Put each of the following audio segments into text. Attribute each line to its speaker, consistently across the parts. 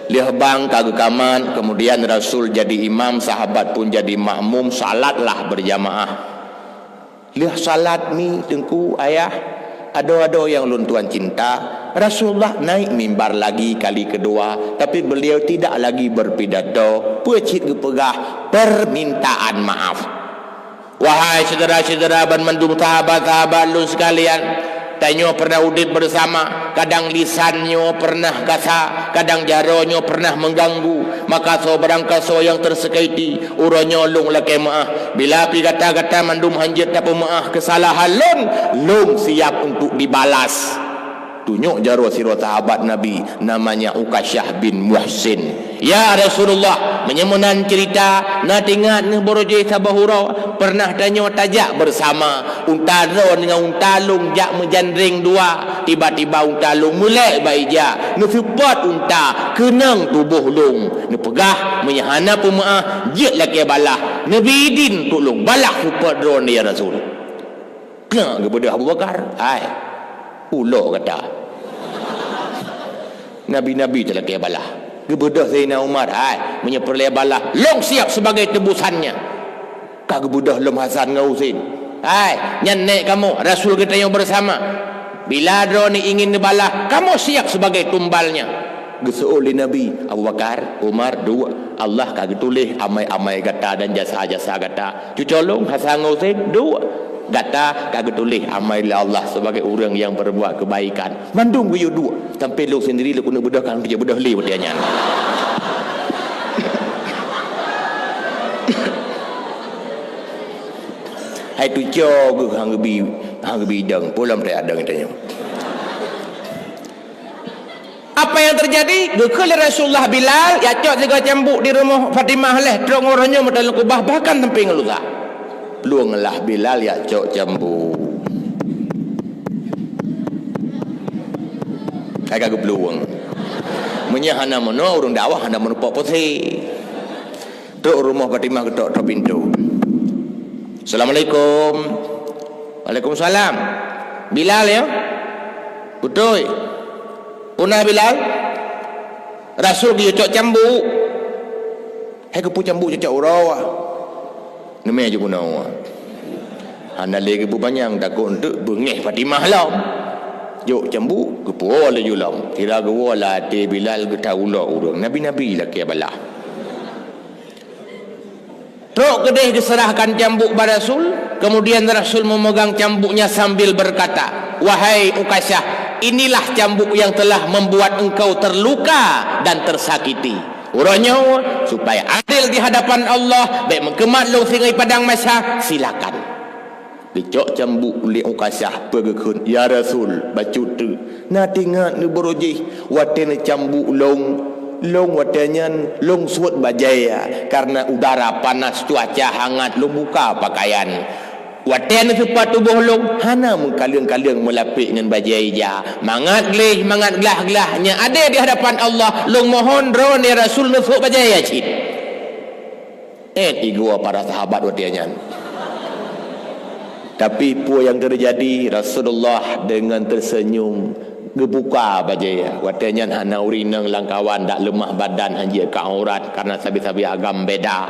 Speaker 1: Liah bang kagekaman, kemudian Rasul jadi imam, sahabat pun jadi makmum, salatlah berjamaah. Liah salat ni tengku ayah, ada yang luntuan cinta. Rasulullah naik mimbar lagi kali kedua, tapi beliau tidak lagi berpidato, pecit gepegah permintaan maaf. Wahai saudara-saudara dan mendung sahabat-sahabat lu sekalian, tanyo pernah udip bersama, kadang lisannya pernah kasar, kadang jaronyo pernah mengganggu, maka so barangkaso yang tersekiti uronyo lung laki maah. Bila pi kata-kata mandum hanjit apa maah kesalahan lung siap untuk dibalas. Tunjuk jaro siro sahabat Nabi namanya Ukasyah bin Muhsin. Ya Rasulullah, menyemunan cerita na tingat ne boroje sabahura pernah tanyo tajak bersama unta ro dengan unta lung jak menjandring dua, tiba-tiba unta lung mulai baija ne support unta kenang tubuh lung ne pegah menyahana pemaah jek laki balah ne bidin tu lung balah support ro ni ya Rasul. Kena kepada Abu Bakar, hai ulo kata Nabi-Nabi telah kaya balah. Gebedah Zainal Umar, hai menyeperlai balah long siap sebagai tebusannya. Kak gebedah Lom Hasan dengan Husin, hai nyanek kamu Rasul kita yang bersama, bila ada ni ingin dibalah kamu siap sebagai tumbalnya. Geseol Nabi Abu Bakar Umar dua, Allah kagak tulis amai-amai kata dan jasa-jasa kata cucolong Hasan dengan Husin dua kata kagak tulis amal Allah sebagai orang yang berbuat kebaikan. Mandung guyu dua sampai lu sendiri lu kena bedahkan dia bedah li berdianya. Hai tu jog hang gebi dang pulam tak ada katanya. Apa yang terjadi? Gekali Rasulullah Bilal ya cok juga cambuk di rumah Fatimah leh terong orangnya modal kubah bahkan sampai ngelusa. Luanglah Bilal ya cok jambu. Kagak beluang. Menyahana mono urung dakwah hana mono poposi. Tok rumah Fatimah ketok pintu. Assalamualaikum. Waalaikumsalam. Bilal ya? Betul. Punah Bilal. Rasul dia cok jambu. Hai kepu jambu cok urawa. Namanya je punah. Anda lagi banyak takut untuk bengih Fatimah lah. Jok jambu kepo le julam. Kira gewa lah te Bilal ke taula urang. Nabi-nabi lah kaya balah. Truk kedih diserahkan cambuk pada Rasul. Kemudian Rasul memegang cambuknya sambil berkata, wahai Ukasyah, inilah cambuk yang telah membuat engkau terluka dan tersakiti. Urangnya supaya adil di hadapan Allah, baik mengkemat long singai padang masyah, silakan. Dicok cambuk oleh Ukasyah pergekun, ya Rasul bacut tu na tingat ni borojih waten cambuk long watenyan long suat bajaya karena udara panas cuaca hangat long buka pakaian waten sepat tubuh long hana mengkaliang-kaliang melapik dengan bajaya mangat gelah-gelahnya ada di hadapan Allah long mohon ron ya Rasul nusuk bajaya cik igua para sahabat watenyan. Tapi apa yang terjadi, Rasulullah dengan tersenyum gebuka bajaya watanya hana urinang langkawan dak lemah badan hanya ke aurat karena sabi-sabi agam beda.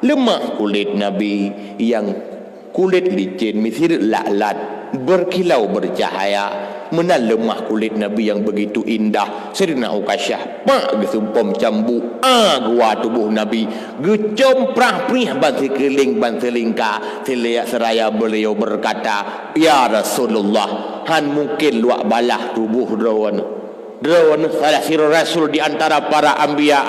Speaker 1: Lemah kulit Nabi yang kulit licin misir laklat berkilau bercahaya, mana lemah kulit Nabi yang begitu indah. Sayyidina Ukasyah pak gesumpom cambuk gua tubuh Nabi gecomprah prih ban sekeliling ban selingka seliak seraya beliau berkata, ya Rasulullah han mungkin luak balah tubuh drawan salah siro Rasul di antara para ambia,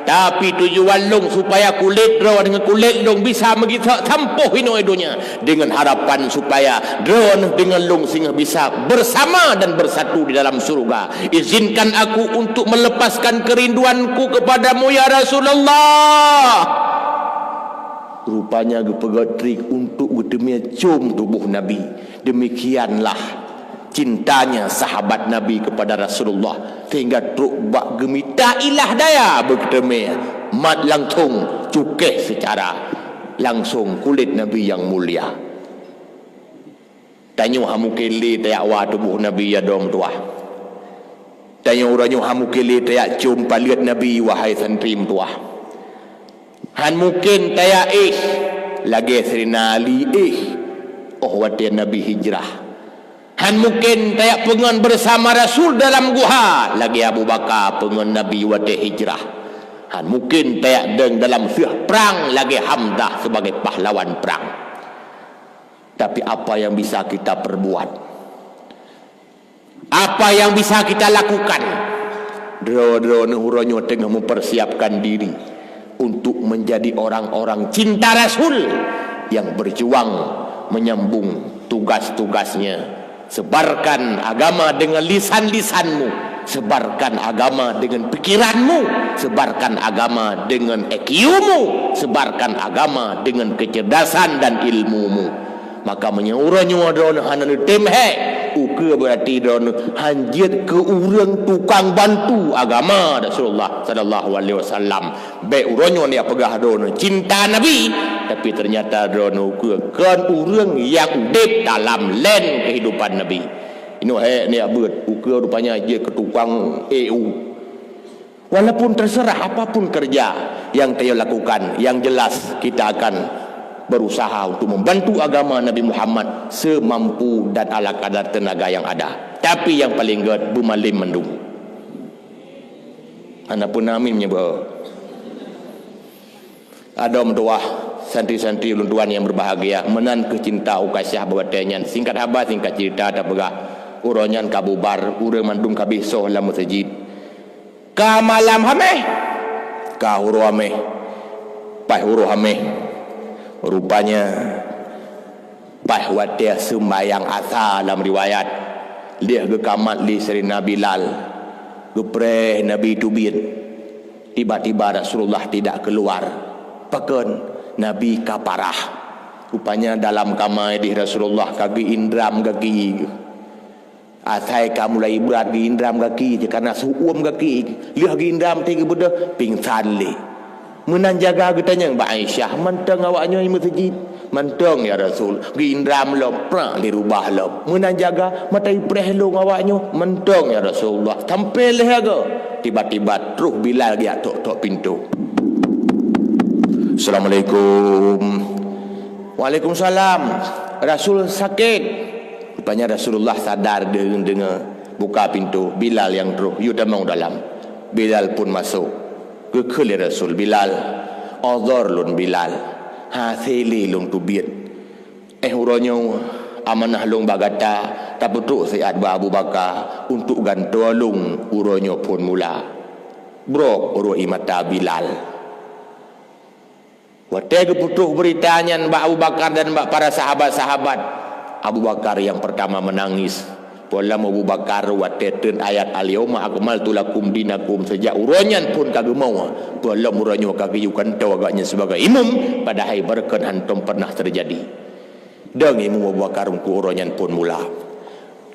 Speaker 1: tapi tujuan long supaya kulit drawan dengan kulit long bisa begitu tampuh hinoedonya dengan harapan supaya drawan dengan long sehingga bisa bersama dan bersatu di dalam surga. Izinkan aku untuk melepaskan kerinduanku kepadamu ya Rasulullah. Rupanya gepegat trik untuk demi cium tubuh Nabi. Demikianlah cintanya sahabat Nabi kepada Rasulullah sehingga truk bak gemita ilah daya bertemu mat langsung cukeh secara langsung kulit Nabi yang mulia. Tanyo hamukili tayawa tubuh Nabi ya dom tuah. Tanya orangnya hamukili tayak cium paliat Nabi wahai santri mentua. Han mungkin tayak lagi Serina Ali watian Nabi hijrah. Han mungkin tayak pengen bersama Rasul dalam guha lagi Abu Bakar pengen Nabi watian hijrah. Han mungkin tayak dalam syah perang lagi Hamzah sebagai pahlawan perang. Tapi apa yang bisa kita perbuat? Apa yang bisa kita lakukan? Drone huronyo tengah mempersiapkan diri untuk menjadi orang-orang cinta Rasul yang berjuang menyambung tugas-tugasnya. Sebarkan agama dengan lisan-lisanmu, sebarkan agama dengan pikiranmu, sebarkan agama dengan EQ-mu, sebarkan agama dengan kecerdasan dan ilmumu. Maka menyuruhnya drone hanan temhe uke berarti drone hanjit ke urang tukang bantu agama Rasulullah sallallahu alaihi wasallam. Be uronyo dia pegah drone cinta Nabi, tapi ternyata drone uke kan urang yang dip dalam len kehidupan Nabi. Ini ni abut uke rupanya je ke tukang EU. Walaupun terserah apapun kerja yang dia lakukan, yang jelas kita akan berusaha untuk membantu agama Nabi Muhammad semampu dan ala kadar tenaga yang ada. Tapi yang paling gede bumalim mendung. Anapun amin menyebut. Ada mendoa santri-santri lunduan yang berbahagia menan kecinta ukasyah bawatannya. Singkat habas singkat cerita tak pegah. Uronyan kabubar urang mandung kabisoh dalam masjid. Ka malam hameh. Ka huru hameh. Pai huru hameh. Rupanya bahwa dia sembahyang asar dalam riwayat dia ke kamat li Serina Bilal gepreh Nabi tubit. Tiba-tiba Rasulullah tidak keluar, paken Nabi kaparah. Rupanya dalam kamar di Rasulullah kaki indram kaki asai kamu mulai berat di indram kaki karena suum kaki lihat indram tiga benda pingsan li. Menan jaga katanya Mbak Aisyah mentang awaknya di masjid mentang ya Rasul gindram loprak dirubah lop menan jaga mata ipreh long awaknya mentang ya Rasulullah tampil haga tiba-tiba terus Bilal dia tok pintu. Assalamualaikum. Waalaikumsalam. Rasul sakit. Rupanya Rasulullah sadar dengar buka pintu Bilal yang terus you damang dalam. Bilal pun masuk. Kekali Rasul Bilal azar lun Bilal hasili lung tubit uronyo amanah lung bagata tak betul Sayyid Abu Bakar untuk gantolung uronyo pun mula bro uroi mata Bilal watega putuh beritanya Mbak Abu Bakar dan Mbak para sahabat-sahabat. Abu Bakar yang pertama menangis. Polam Abu Bakar watetun ayat al-yawma akmaltu lakum dinakum sejak uronyan pun kagak mau. Polam uronyo kagak yukan tahu agaknya sebagai imam padahal berken hantum pernah terjadi. Dan imam Abu Bakar ku uronyan pun mula.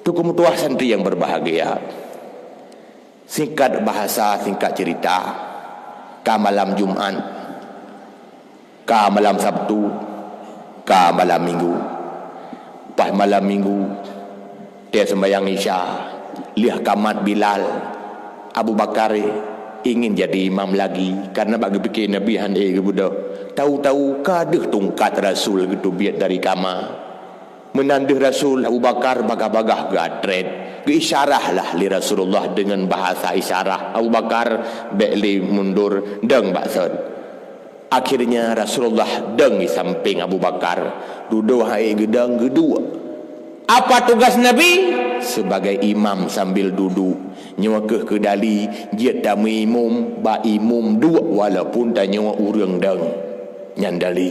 Speaker 1: Tukum tuah santri yang berbahagia. Singkat bahasa, singkat cerita. Ka malam Jumat, ka malam Sabtu, ka malam Minggu. Pas malam Minggu dia sembahyang Isya, lihat kamat Bilal. Abu Bakar ingin jadi imam lagi karena bagi fikir Nabi handai ke budak. Tahu-tahu kadah tungkat Rasul gitu biat dari kamar. Menandih Rasul Abu Bakar bagah-bagah gatret. Keisyarahlah li Rasulullah dengan bahasa isyarah. Abu Bakar bekli mundur deng baksud. Akhirnya Rasulullah deng di samping Abu Bakar. Duduk hai gedang kedua. Apa tugas Nabi? Sebagai imam sambil duduk. Nyuakeh ke dali. Dia tamu imam. Ba imam dua. Walaupun tak nyuak urang deng. Nyandali.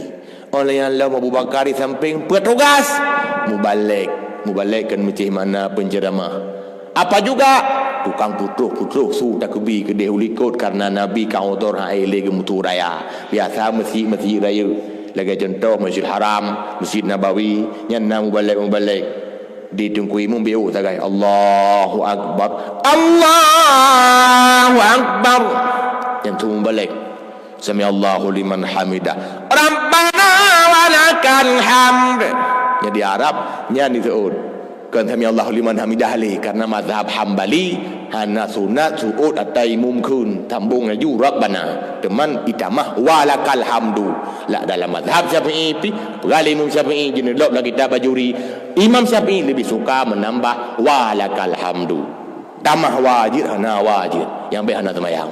Speaker 1: Oleh Allah Abu Bakar di samping. Petugas. Mubalik. Mubalik kan macam mana penceramah. Apa juga? Tukang putuh-putuh. Su tak kebi ke dehulikot. Karena Nabi kautor haile ke mutu raya. Biasa masjid raya. Lagi contoh Masjid Haram. Masjid Nabawi. Nyana mubalik. Di tungku imam biu tagai Allahu Akbar Allahu Akbar yang tu balik sami Allahu liman hamidah Rabbana walakal hamd. Jadi Arab nyanyi tuud Kan sami Allahu liman hamidah li karena mazhab Hambali hana sunat suud ataimum kun tambung laju rabbana teman itamah walakal hamdu la dalam mazhab Syafi'i pi pegali Imam Syafi'i jenelok lagi kitab bajuri Imam Syafi'i lebih suka menambah walakal hamdu tamah wajib hana wajib yang baik hana semayang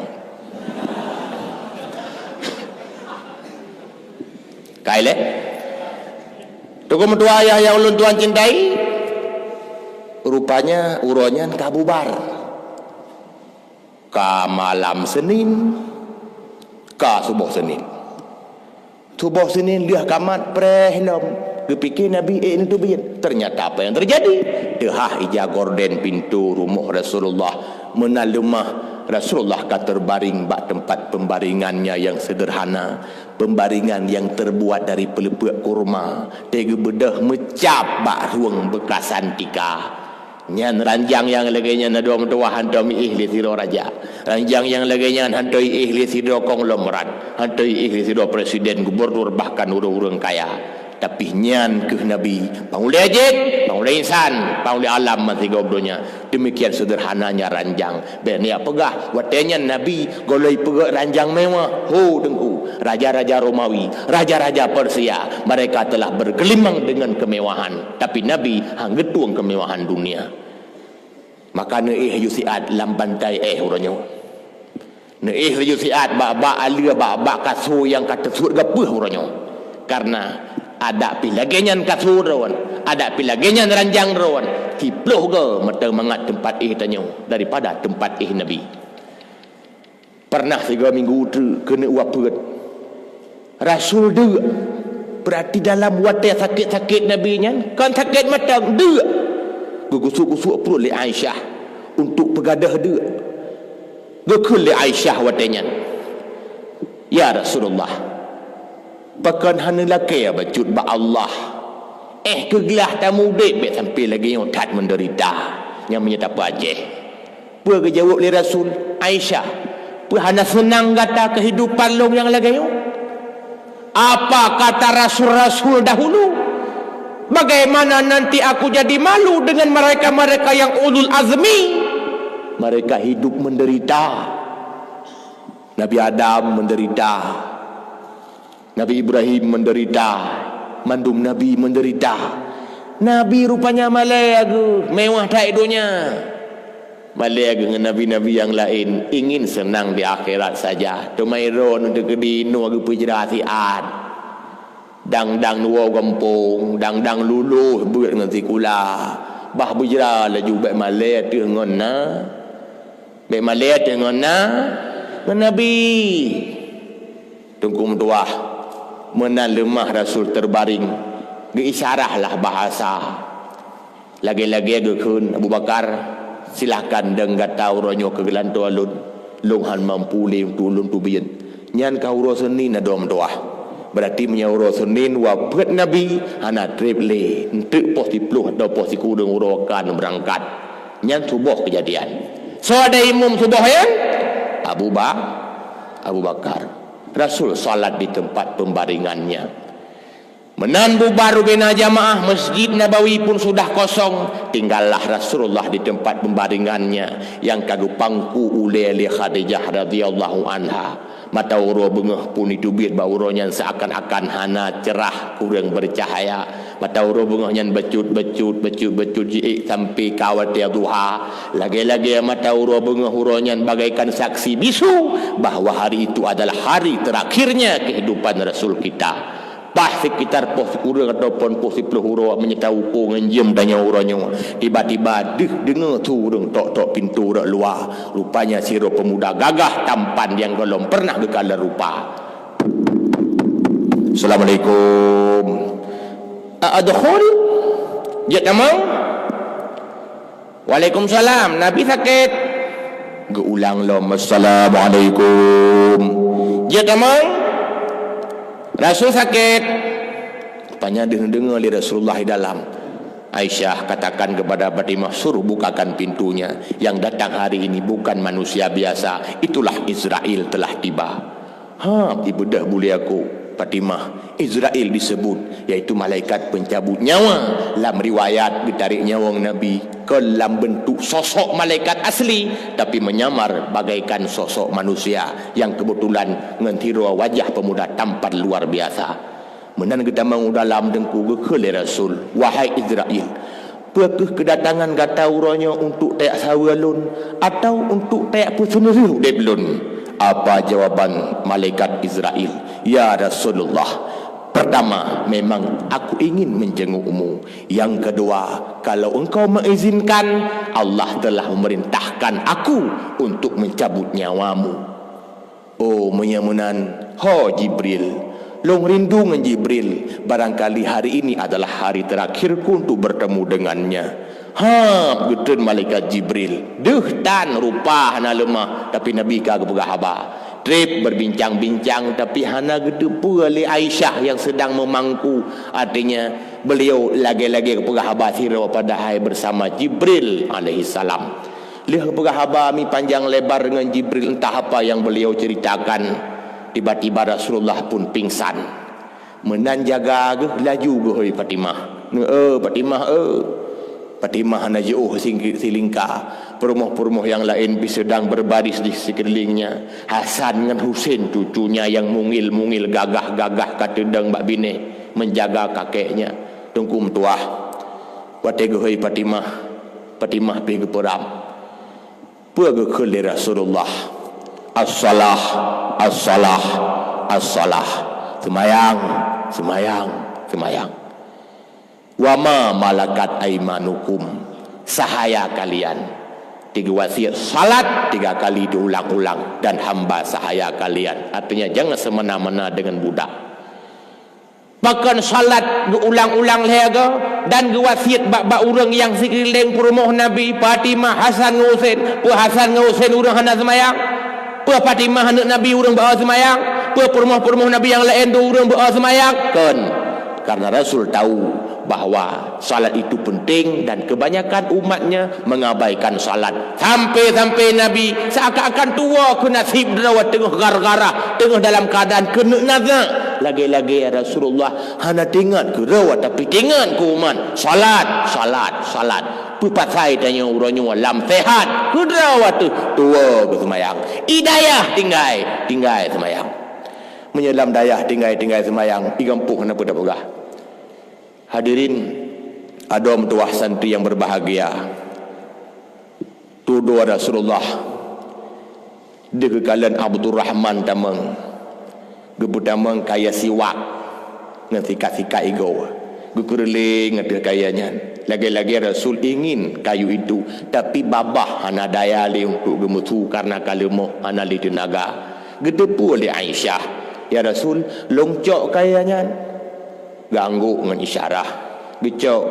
Speaker 1: kaile tuku mentua ayah yang ulun tuan cintai rupanya uronya kabubar ka malam Senin ka subuh Senin dia kamat prehlom kepikir Nabi ini tu biar ternyata apa yang terjadi dehah ija gorden pintu rumah Rasulullah menalumah Rasulullah ka terbaring bak tempat pembaringannya yang sederhana pembaringan yang terbuat dari pelepuk kurma tega bedah mecap bak ruang bekas antika nyan ranjang yang laganya na dong tua hantam ihli siro raja ranjang yang laganya hantoi ihli siro konglomerat hantoi ihli siro presiden gubernur bahkan urang-urang kaya tapi nyan ke Nabi panguli ajit panguli insan panguli alam masih gobdonya demikian sederhananya ranjang bernia pegah watenya Nabi goloi pegah ranjang mewah ho dengku raja-raja Romawi raja-raja Persia mereka telah bergelimang dengan kemewahan tapi Nabi hanggetuang kemewahan dunia maka neih yusiat lambantai uranya neih yusiat ba alia ba kasu yang kata surga puh uranya karena ada pilagenyan kasur rawan ada pilagenyan ranjang rawan tiploh ke mata mangat tempat tanyo daripada tempat Nabi pernah 3 minggu tu kena uap perut Rasul dia berarti dalam wadah sakit-sakit Nabi nya kan sakit matang dia gugusuk-gusuk perut li Aisyah untuk pegadah dia gekul li Aisyah wadahnya ya Rasulullah pakan hana laki bacut ba Allah kegelah tamu dek bet sampai lagi yang tak menderita yang menyetap wajah apa ke jawab li Rasul Aisyah apa hana senang kata kehidupan long yang lagi apa kata rasul-rasul dahulu bagaimana nanti aku jadi malu dengan mereka-mereka yang ulul azmi mereka hidup menderita Nabi Adam menderita Nabi Ibrahim menderita mandum Nabi menderita Nabi rupanya malai aku mewah tak dunia malai aku dengan Nabi-Nabi yang lain ingin senang di akhirat saja tumairon untuk kedinu aku pejrati ad dang-dang nuwa kampung dang-dang luluh buat dengan tikula bah bujra laju baik malai dengan na baik malai dengan na Nabi tunggu mentuah menan lemah Rasul terbaring diisyarahlah bahasa lagi-lagi gekun Abu Bakar silakan denggat tahu ronyo kegelan tu alun lunghan mampu lim tulun tu bien nyan kau rosenin adom doa berarti menyau Senin wapet Nabi hana triple entek pos 10 atau pos 10 urokan berangkat nyan subuh kejadian so ada imam subuh yang Abu Bakar Rasul salat di tempat pembaringannya menandu baru bina jamaah Masjid Nabawi pun sudah kosong tinggallah Rasulullah di tempat pembaringannya yang kagu pangku ule Khadijah radhiyallahu anha mata uro bengah pun ditubit bauronya seakan-akan hana cerah kurang bercahaya mata uro bengahnya becut sampai kawat ya duha lagi-lagi mata uro bengah uronya bagaikan saksi bisu bahwa hari itu adalah hari terakhirnya kehidupan Rasul kita bah sekitar pos kurang ataupun pos 10 huruf menyetau ko ngenjem tanya uranya tiba-tiba dengar tu tok pintu dak luar rupanya siro pemuda gagah tampan yang belum pernah gekala rupa Assalamualaikum adkhul jat amang Waalaikumsalam Nabi sakit geulang lom Assalamualaikum jat amang Rasul sakit rupanya dengar oleh Rasulullah di dalam Aisyah katakan kepada Fatimah suruh bukakan pintunya yang datang hari ini bukan manusia biasa itulah Israel telah tiba ibu dah boleh aku Fatimah, Israel disebut, iaitu malaikat pencabut nyawa. Dalam riwayat ditarik nyawa Nabi ke dalam bentuk sosok malaikat asli, tapi menyamar bagaikan sosok manusia yang kebetulan ngentira wajah pemuda tampan luar biasa. Menan kita mau dalam dengku ke Rasul, wahai Israel, apakah kedatangan kata uranya untuk tak sawalun atau untuk tak pesunuh deblun? Apa jawaban malaikat Israel? Ya Rasulullah, pertama, memang aku ingin menjengukmu. Yang kedua, kalau engkau mengizinkan, Allah telah memerintahkan aku untuk mencabut nyawamu. Oh menyamunan, ho Jibril, long rindu dengan Jibril. Barangkali hari ini adalah hari terakhirku untuk bertemu dengannya. Betul malaikat Jibril. Tan rupa hana lemah, tapi Nabi kagak pegah haba. Trip berbincang-bincang, tapi hana gede pula oleh Aisyah yang sedang memangku. Artinya beliau lagi-lagi pegah haba sirah pada hai bersama Jibril alaihissalam. Lihat pegah haba mi panjang lebar dengan Jibril, entah apa yang beliau ceritakan. Tiba-tiba Rasulullah pun pingsan. Menan jaga laju ke Fatimah. Fatimah Fatimah hana jauh silingka. Perumuh-perumuh yang lain sedang berbaris di sekelilingnya. Hasan dengan Husin, cucunya yang mungil-mungil, gagah-gagah kata deng bak bine, menjaga kakeknya. Tungkum tuah. Wategohoi Fatimah. Fatimah pergi ke peram. Pergi ke Rasulullah. As-salah, as-salah, as-salah. Semayang, semayang, semayang. Wama malakat aimanukum, sahaya kalian. 3 wasiat salat 3 kali diulang-ulang, dan hamba sahaya kalian. Artinya jangan semena-mena dengan budak. Bahkan salat diulang-ulang lega, dan wasiat bak orang yang sekeliling perumuh Nabi. Fatimah, Hasan, Husain. Hasan Husain orang hana semayang. Fatimah anak Nabi orang bawa semayang. Perumuh-perumuh Nabi yang lain tu orang bawa semayang. Karena Rasul tahu bahawa salat itu penting, dan kebanyakan umatnya mengabaikan salat. Sampai Nabi seakan-akan tua ke nasib derawat tengah gara-gara, tengah dalam keadaan kena nazak. Lagi-lagi ya Rasulullah, hana tingat ke rawat, tapi tingat ke umat. Salat, salat, salat. Pupasai tanya uranya lam sehat ke derawat tu, tua ke semayang. Idayah tinggai semayang. Menyelam dayah tinggai semayang. Igampuh kenapa dah pegah. Hadirin, ada mentuah santri yang berbahagia. Tu doa Rasulullah di kekalan Abdul Rahman tamang. Gebutamang kaya siwak ngan sikat-sikat ego. Gekureling ngan kayanya. Lagi-lagi Rasul ingin kayu itu, tapi babah hana daya li untuk gemutu karena kalemo hana li tenaga. Gedepu oleh Aisyah. Ya Rasul, longcok kayanya. Ganggu dengan isyarah. Gecok.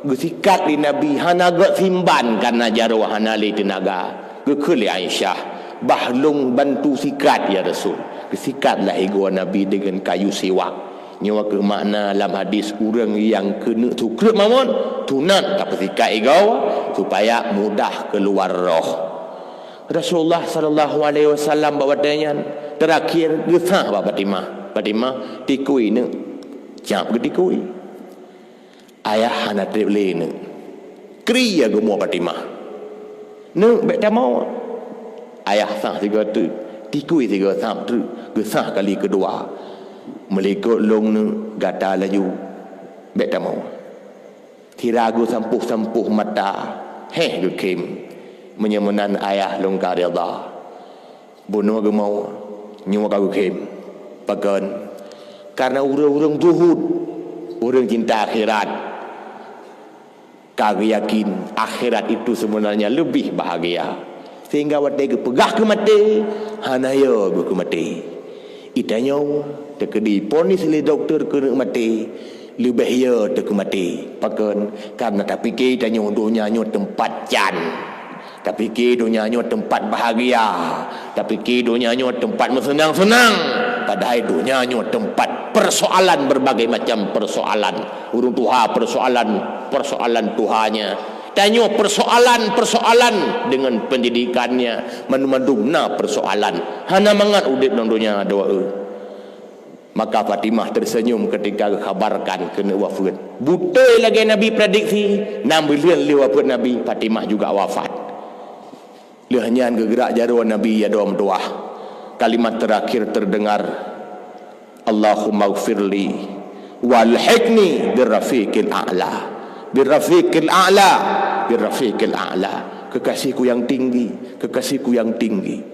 Speaker 1: Gesikat di Nabi. Hana gak simban karena jaruh hana li tenaga. Gekeli Aisyah. Bahlung bantu sikat ya Rasul. Gesikatlah ego Nabi dengan kayu siwak. Nyawa ke makna dalam hadis, orang yang kena sukrut mamun, tunat tak sikat ego supaya mudah keluar roh. Rasulullah SAW bawa tanya terakhir gesah bawa Fatimah tikui ne cap ke tikui ayah hana tribele ne kriya gemo Fatimah ne bek tamau ayah sah tiga tu tikui tiga sah tu gesah kali kedua melekot long ne gata laju bek tamau tiragu sampuh mata gekem menyemenan ayah longkar rida bunuh gemau nyawa kagu kem pakan karena orang-orang zuhud, orang cinta akhirat, kagak yakin akhirat itu sebenarnya lebih bahagia, sehingga waktu pegah ke mati hanaya ke mati itanya terkedi ponis oleh doktor kena mati lebih ya ke mati pakan karena tapi kita nyodonya tempat jan. Tapi dunia tempat bahagia. Tapi dunia tempat senang-senang. Padahal dunia tempat persoalan, berbagai macam persoalan. Urung Tuhan persoalan Tuhannya. Tanya persoalan dengan pendidikannya. Manu-manu persoalan. Hana mangat udip dalam dunia doa. Maka Fatimah tersenyum ketika khabarkan kena wafat. Buta lagi Nabi prediksi 6 bulan lepas wafat Nabi, Fatimah juga wafat. Lehanyan gegerak jaruan Nabi ya doa doa. Kalimat terakhir terdengar, Allahumma gfirli walhiqni birrafiqil a'la. Birrafiqil a'la. Birrafiqil a'la. Kekasihku yang tinggi, kekasihku yang tinggi.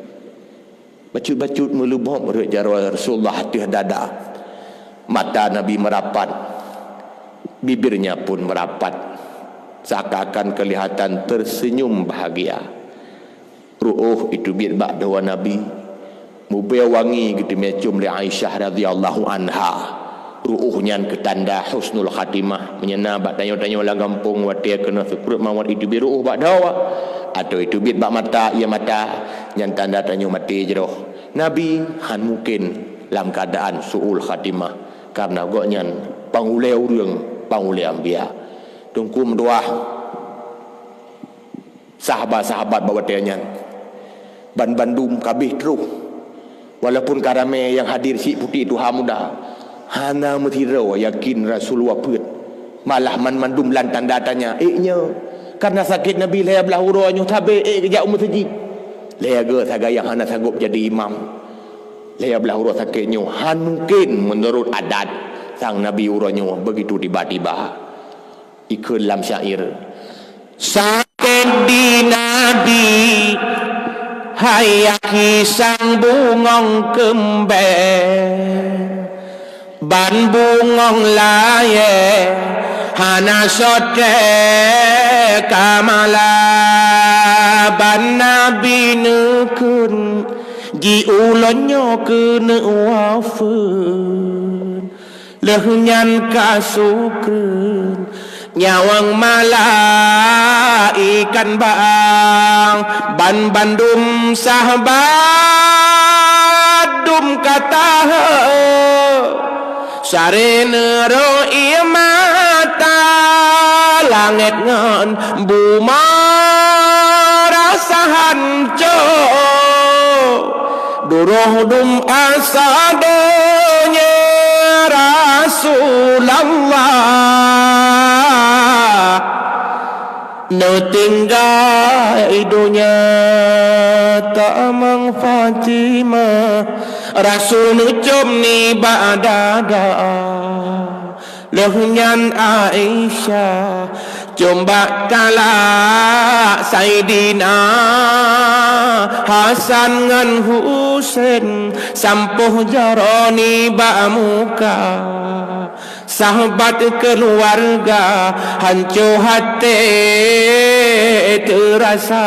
Speaker 1: Bacut-bacut melubuk menurut jaruan Rasulullah hati dada. Mata Nabi merapat, bibirnya pun merapat, seakan-akan kelihatan tersenyum bahagia. Ru'uh itu birbak dawa Nabi mubaya wangi gitu mecium li Aisyah radhiyallahu anha. Ru'uhnya ketanda husnul khatimah, menyena bak tanya-tanya orang kampung watia kena sekurut mawar itu bi ru'uh bak dawa atau itu bit bak mata ya mata yang tanda tanya mati jeroh. Nabi han mungkin dalam keadaan su'ul khatimah karena goknya pangulai urang pangulai ambia. Tungku mendoa sahabat-sahabat bawa tianya ban Bandung kabeh terus walaupun karame yang hadir si putih itu hamuda hana metira yakin Rasulullah put malah man mandum lan tanda tanya nya karena sakit Nabi laya belah uranya tabe kejak masjid laya ge saga yang hana sanggup jadi imam laya belah urah sakitnya han mungkin menurut adat sang Nabi uranya begitu tiba-tiba ikut dalam syair sakit di Nabi hayaki sang bungong kembe ban bungong laye hana sote kamala ban Nabi nekun ji ulonyo kena wafun lehnyan kasukun nyawang malaikan baang ban bandum sahabat dum kata sarene ro iya mata langit ngan buma rasa hanco duruh dum asadonye Rasulullah no tinggal idunya tak mang Fatimah Rasul nucum ni badada lehunyan Aisyah coba talak Saidina Hasan ngan Husain sampuh jaroni bamuka sahabat keluarga hancur hati terasa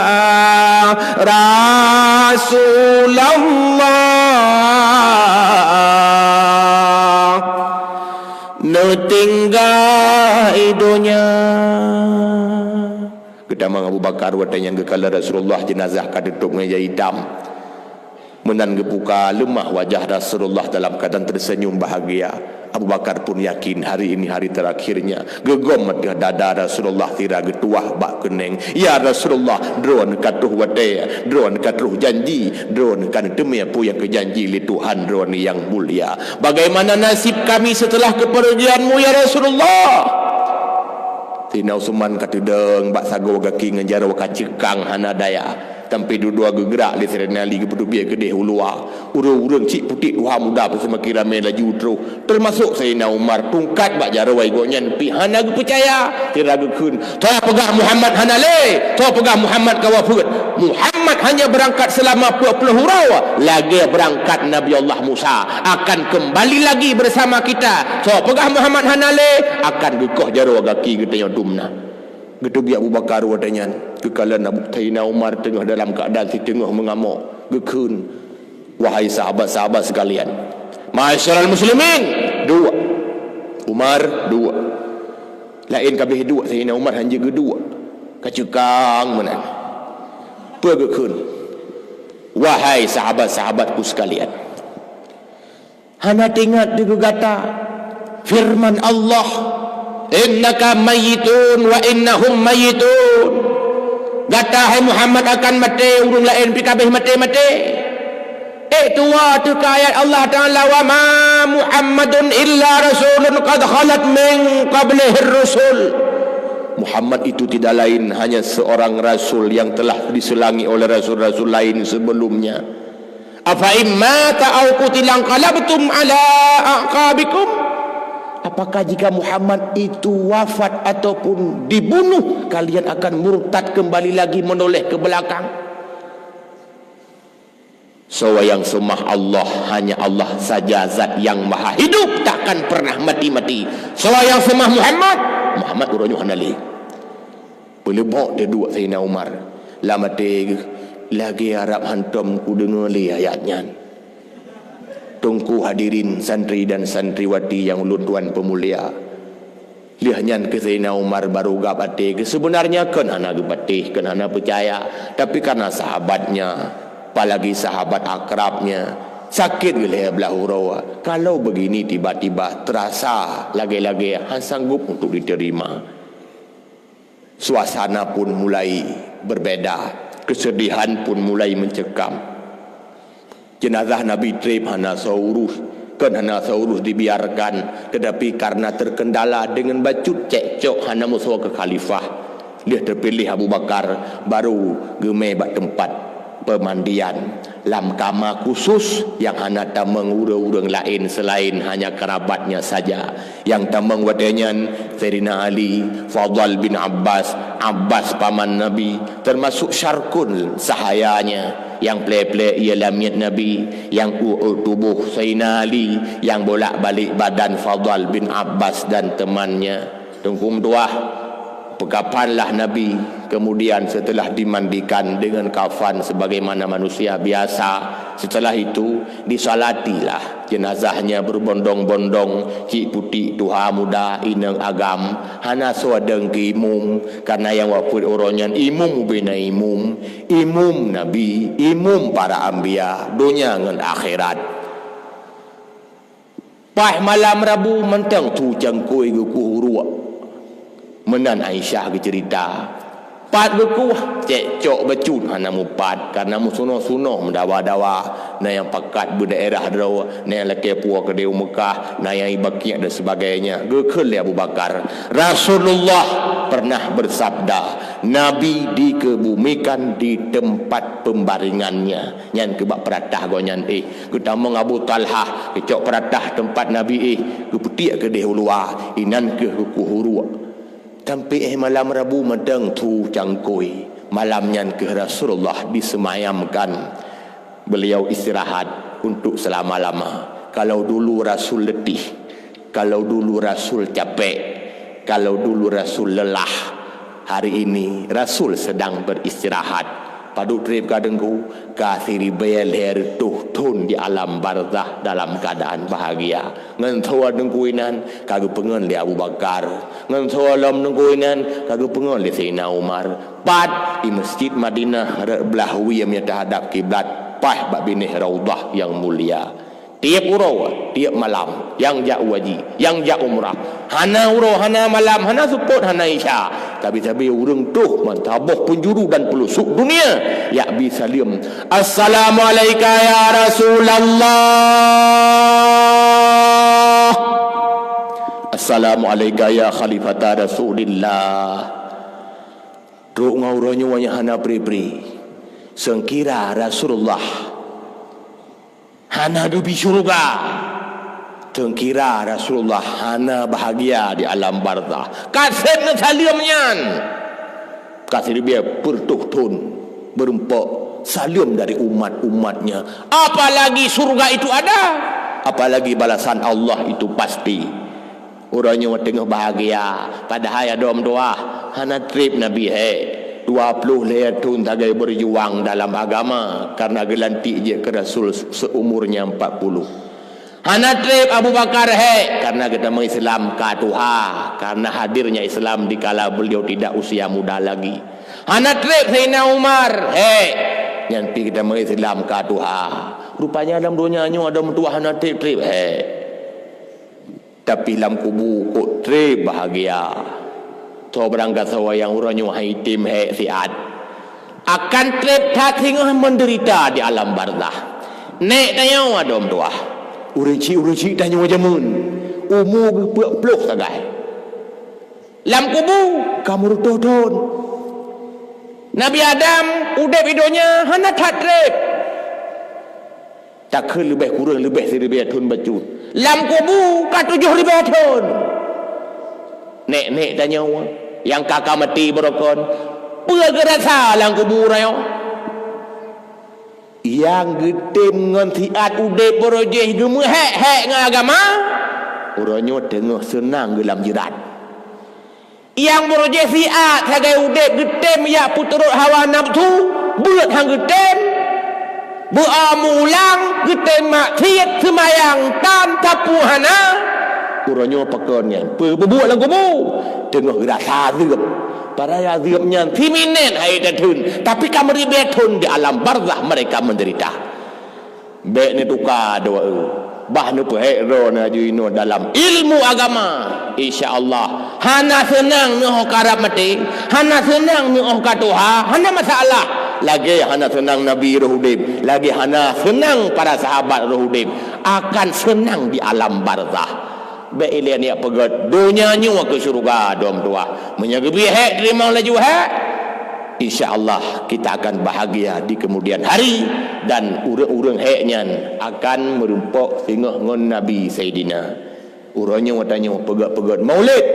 Speaker 1: Rasulullah no tinggal idunya kedamang Abu Bakar watanya gekala Rasulullah jenazah kadetuk meja hitam menan gebuka lemah wajah Rasulullah dalam keadaan tersenyum bahagia. Abu Bakar pun yakin hari ini hari terakhirnya. Gegom dada Rasulullah tira getuah bak keneng. Ya Rasulullah, drone katuh wate, drone katuh janji, drone kan demi apa yang kejanji li Tuhan drone yang mulia. Bagaimana nasib kami setelah kepergianmu ya Rasulullah? Tina Usman katudeng bak sago gaki ngejar waka cekang hana daya. Sampai dua-dua gegerak di serenali kepada biar gede hulua urung-urung cik putih wah muda bersama kira mela jutru termasuk Sayyidina Umar tungkat bak jarawai goknya pi hana ge percaya kira gekun toh pegah Muhammad hana le toh pegah Muhammad kawafut Muhammad hanya berangkat selama 20 hurau lagi berangkat Nabi Allah Musa akan kembali lagi bersama kita toh pegah Muhammad hana le akan gekoh jarawai gaki getanya dumna getubi Abu Bakar wadanya kekalan Abu Sayyidina Umar tengah dalam keadaan si tengah mengamuk gekun wahai sahabat-sahabat sekalian ma'asyiral muslimin dua Umar dua lain kabeh dua Sayyidina Umar hanya kedua kacukang menan pegekun wahai sahabat-sahabatku sekalian hana ingat digugata firman Allah innaka mayyitun wa innahum mayyitun gata hai Muhammad akan mati urung lain pi kabeh mati tua tu ayat Allah Taala wa ma ma Muhammadun illa rasulun qad khalat min qablihi ar-rusul. Muhammad itu tidak lain hanya seorang rasul yang telah diselangi oleh rasul-rasul lain sebelumnya. Afa imma ta'au qutilan qalabtum ala aqabikum. Apakah jika Muhammad itu wafat ataupun dibunuh, kalian akan murtad kembali lagi menoleh ke belakang? Yang semah Allah, hanya Allah saja zat yang maha hidup, takkan pernah mati-mati. Yang semah Muhammad urangnya hanali. Boleh bawa dia dua Sayyidina Umar. Lama lagi harap hantam ku dengar ayatnya. Tungku hadirin santri dan santriwati yang ulun tuan pemulia. Lihatnya ke Sayyidina Umar baru gap hati. Sebenarnya kan hana gepatih, kan hana percaya. Tapi karena sahabatnya, apalagi sahabat akrabnya, sakit gila belah hurawa. Kalau begini tiba-tiba terasa lagi-lagi sanggup untuk diterima. Suasana pun mulai berbeda. Kesedihan pun mulai mencekam. Jenazah Nabi trip hana saurus, kan hana saurus dibiarkan, tetapi karena terkendala dengan bacut cekcok hana musuh ke khalifah, dia terpilih Abu Bakar, baru gemeh bak tempat pemandian lam kama khusus yang hana tameng urang-urang lain selain hanya kerabatnya saja. Yang tameng wadanyan Sayyidina Ali, Fadl bin Abbas paman Nabi, termasuk Syarkun sahayanya. Yang play-play ialah miat Nabi, yang tubuh Sayyidina Ali, yang bolak-balik badan Fadl bin Abbas dan temannya. Tunggu doa. Pekapanlah Nabi kemudian setelah dimandikan dengan kafan sebagaimana manusia biasa. Setelah itu disalatilah jenazahnya berbondong-bondong. Cik putih tuha muda inang agam hana suadeng ke imum, karena yang waktu orangnya imum bina imum Nabi, imum para anbiya dunia dengan akhirat. Pah malam Rabu mentang tu jangkui guku hurua menan Aisyah ke cerita pat berkuah cekcok becut hana mupat karena musuno-suno mendawa-dawa na yang pakat berdaerah dawa na yang laki puak ke Dewa Mekah na yang ibakiak dan sebagainya. Gekel Abu Bakar. Rasulullah pernah bersabda, Nabi dikebumikan di tempat pembaringannya. Nyan kebak peratah gonyan kita mengabu Talhah kecok peratah tempat Nabi keputiak ke Dewa luar inan ke kuhurua. Sampai malam Rabu medang tu cangkui. Malamnya ke Rasulullah disemayamkan. Beliau istirahat untuk selama-lama. Kalau dulu Rasul letih, kalau dulu Rasul capek, kalau dulu Rasul lelah, hari ini Rasul sedang beristirahat. Padu trip kadengku kasiri bel her tuh tun di alam barzah dalam keadaan bahagia. Ngan thawa dengkuinan kagu pengen li Abu Bakar, ngan thawa lam dengkuinan kagu pengen li Sayyidina Umar. Pat di Masjid Madinah belah wiyam yang terhadap kiblat pah bak binih raudah yang mulia. Tiap urau, tiap malam, yang jak waji, yang jak umrah. Hana urau, hana malam, hana support, hana isya. Tapi urang tuh mentabuh penjuru dan pelusuk dunia. Ya bisa liam. Assalamualaikum ya Rasulullah. Assalamualaikum ya Khalifata Rasulillah. Ruk ngauranyo wanya hana pri-pri. Sengkira Rasulullah hana dubi syurga, tengkira Rasulullah hana bahagia di alam barzah. Kasih saliamnya, kasih dia bertuhtun berempok salim dari umat-umatnya. Apalagi surga itu ada, apalagi balasan Allah itu pasti. Orangnya tengah bahagia, padahal ada doa hana trip Nabi 20 lehatun tagai berjuang dalam agama karena gelantik je ke Rasul seumurnya 40. Hana trip Abu Bakar karena kita mengislam ke Tuhan, karena hadirnya Islam dikala beliau tidak usia muda lagi. Hana trip Sayyidina Umar yang kita mengislam ke Tuhan. Rupanya dalam dunia ada mentua hana trip tapi dalam kubu kok trip bahagia. So berangkat sawa yang urangnya haitim siat akan trip tak tinggal menderita di alam barzah. Nek tayau adom doa Urang-cik tanya wajamun. Umur peluk sagai. Lam kubur kamu rutun. Nabi Adam udep hidonya hana tatrep. Tak ke lebih kurang lebih 1,000 tahun baju. Lam kubur ka 7,000 tahun. Nek tanya yang kakak mati berokon. Pergerasa lam kubur ayo. Yang gedem ngan tiat udep berojeh gemeh hek ngan agama. Uranyo tengah senang gelam jerat. Yang berojeh siat sebagai udep gedem ya puturut hawa nafsu. Buat hang gedem. Beamulang gedem maksiat semayang tam tapuhana. Uranyo pakonnya. Berbuat lang kubu. Tengah gerasa zirap. Para ya zirapnya timinen hai datun. Tapi kamu ribetun di alam barzah mereka menderita. Bek ni tukar doa. Bah nu pehek ro na juino dalam ilmu agama. Insya-Allah hana senang nu karap mati, hana senang nu katuha, hana masalah. Lagi hana senang Nabi Rohudib, lagi hana senang para sahabat Rohudib, akan senang di alam barzah. Beilian ya pegat dunia nyu ke syurga dom tua. Menyagebi hek terima laju hek. InsyaAllah kita akan bahagia di kemudian hari. Dan urang-urang heknya akan merumpuk sehingga ngon Nabi Sayyidina. Urangnya watanya pegat-pegat maulid.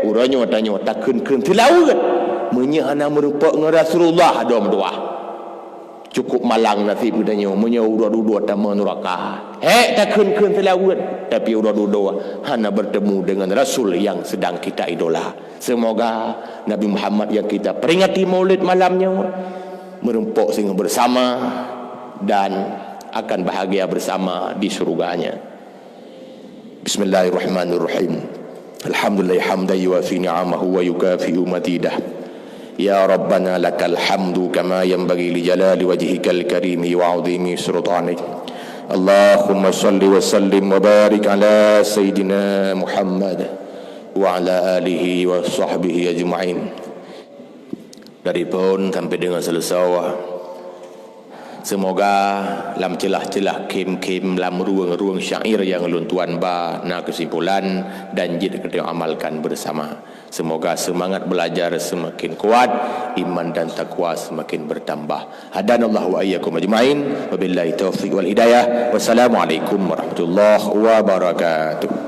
Speaker 1: Urangnya watanya takun-kun tilawat. Menyahana merumpuk ngon Rasulullah dom tua. Cukup malang nasib udahnya. Menyah urah-urah tama neraka. Takun-kun tilawat. Tapi urah-urah hana bertemu dengan Rasul yang sedang kita idola. Semoga Nabi Muhammad yang kita peringati maulid malamnya merumpuk sehingga bersama dan akan bahagia bersama di surganya. Bismillahirrahmanirrahim. Alhamdulillah hamdan yuwafi ni'amahu wa yukafi'u matidah. Ya Rabbana lakal hamdu kama yanbaghi li jalali wajhikal karimi wa 'azimi sultanik. Allahumma salli wa sallim wa barik ala Sayyidina Muhammad wa ala alihi wa sahbihi ajma'in. Dari pun sampai dengan selesai. Semoga dalam celah-celah kim-kim dalam ruang-ruang syair yang luntuan ba na kesimpulan dan jid kita amalkan bersama. Semoga semangat belajar semakin kuat, iman dan takwa semakin bertambah. Hadanallahu wa iyyakum ajmain. Wabillahi taufiq wal hidayah. Wassalamualaikum warahmatullahi wabarakatuh.